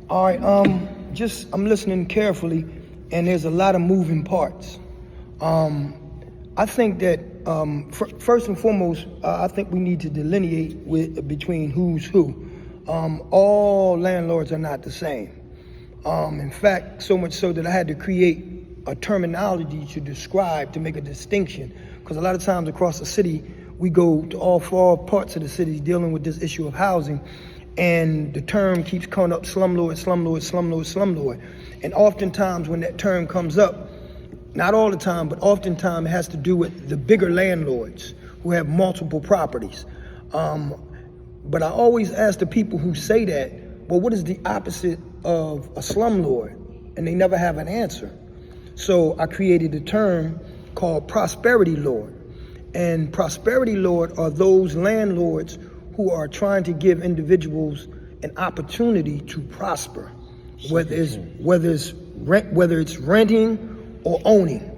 All right, I'm listening carefully, and there's a lot of moving parts. I think that first and foremost, I think we need to delineate between who's who. All landlords are not the same. In fact, so much so that I had to create a terminology to make a distinction, because a lot of times across the city, we go to all four parts of the city dealing with this issue of housing, and the term keeps coming up, slumlord, slumlord, slumlord, slumlord. And oftentimes when that term comes up, not all the time, but oftentimes it has to do with the bigger landlords who have multiple properties. But I always ask the people who say that, well, what is the opposite of a slumlord? And they never have an answer. So I created a term called prosperity lord. And prosperity lord are those landlords who are trying to give individuals an opportunity to prosper, whether it's renting or owning.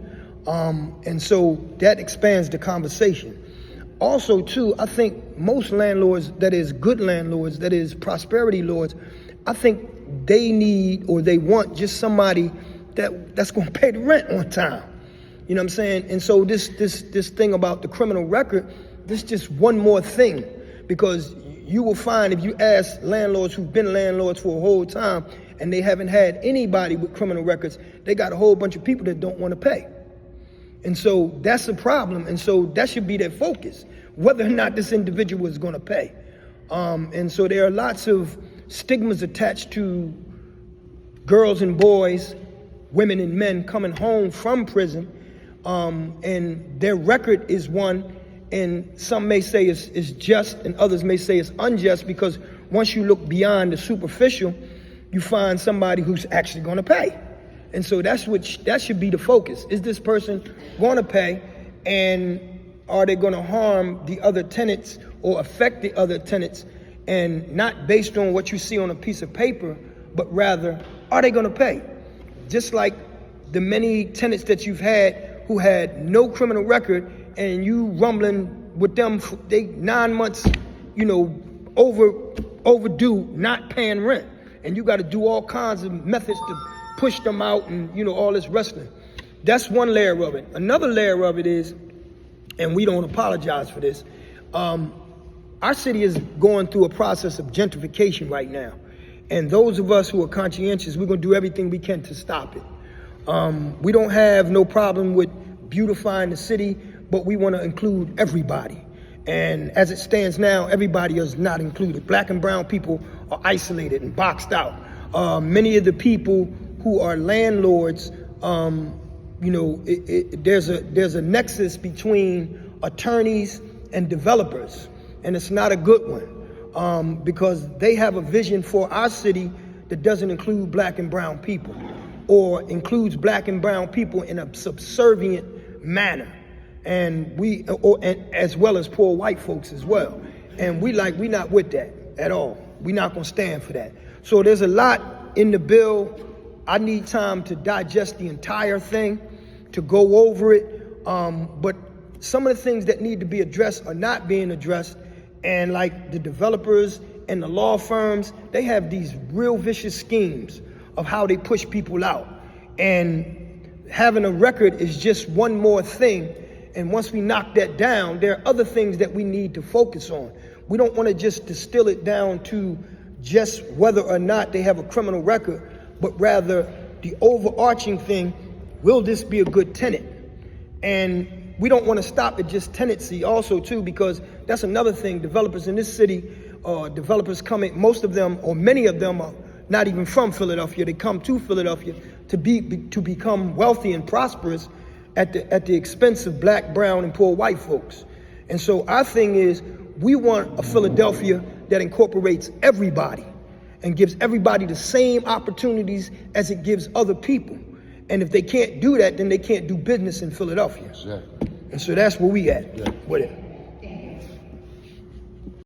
And so that expands the conversation. Also, too, I think most landlords, that is good landlords, that is prosperity lords, I think they need or they want just somebody that's going to pay the rent on time. You know what I'm saying? And so this thing about the criminal record, this is just one more thing, because you will find if you ask landlords who've been landlords for a whole time and they haven't had anybody with criminal records, they got a whole bunch of people that don't want to pay. And so that's a problem. And so that should be their focus, whether or not this individual is going to pay. And so there are lots of stigmas attached to girls and boys, women and men coming home from prison. And their record is one, and some may say it's just, and others may say it's unjust, because once you look beyond the superficial, you find somebody who's actually going to pay. And so that should be the focus. Is this person going to pay, and are they going to harm the other tenants or affect the other tenants, and not based on what you see on a piece of paper, but rather, are they going to pay? Just like the many tenants that you've had who had no criminal record, and you rumbling with them, they 9 months, overdue, not paying rent. And you got to do all kinds of methods to push them out, and all this wrestling. That's one layer of it. Another layer of it is, and we don't apologize for this, our city is going through a process of gentrification right now. And those of us who are conscientious, we're going to do everything we can to stop it. We don't have no problem with beautifying the city, but we want to include everybody. And as it stands now, everybody is not included. Black and brown people are isolated and boxed out. Many of the people who are landlords, there's a nexus between attorneys and developers, and it's not a good one, because they have a vision for our city that doesn't include black and brown people, or includes black and brown people in a subservient manner, and as well as poor white folks as well. And we not with that at all. We're not gonna stand for that. So there's a lot in the bill. I need time to digest the entire thing, to go over it. But some of the things that need to be addressed are not being addressed. And like the developers and the law firms, they have these real vicious schemes of how they push people out. And having a record is just one more thing. And once we knock that down, there are other things that we need to focus on. We don't want to just distill it down to just whether or not they have a criminal record, but rather the overarching thing, will this be a good tenant? And we don't want to stop at just tenancy also too, because that's another thing. Developers in this city, developers coming, most of them, or many of them, are not even from Philadelphia. They come to Philadelphia to become wealthy and prosperous at the expense of black, brown, and poor white folks. And so our thing is, we want a Philadelphia that incorporates everybody and gives everybody the same opportunities as it gives other people. And if they can't do that, then they can't do business in Philadelphia. Exactly. And so that's where we at with it.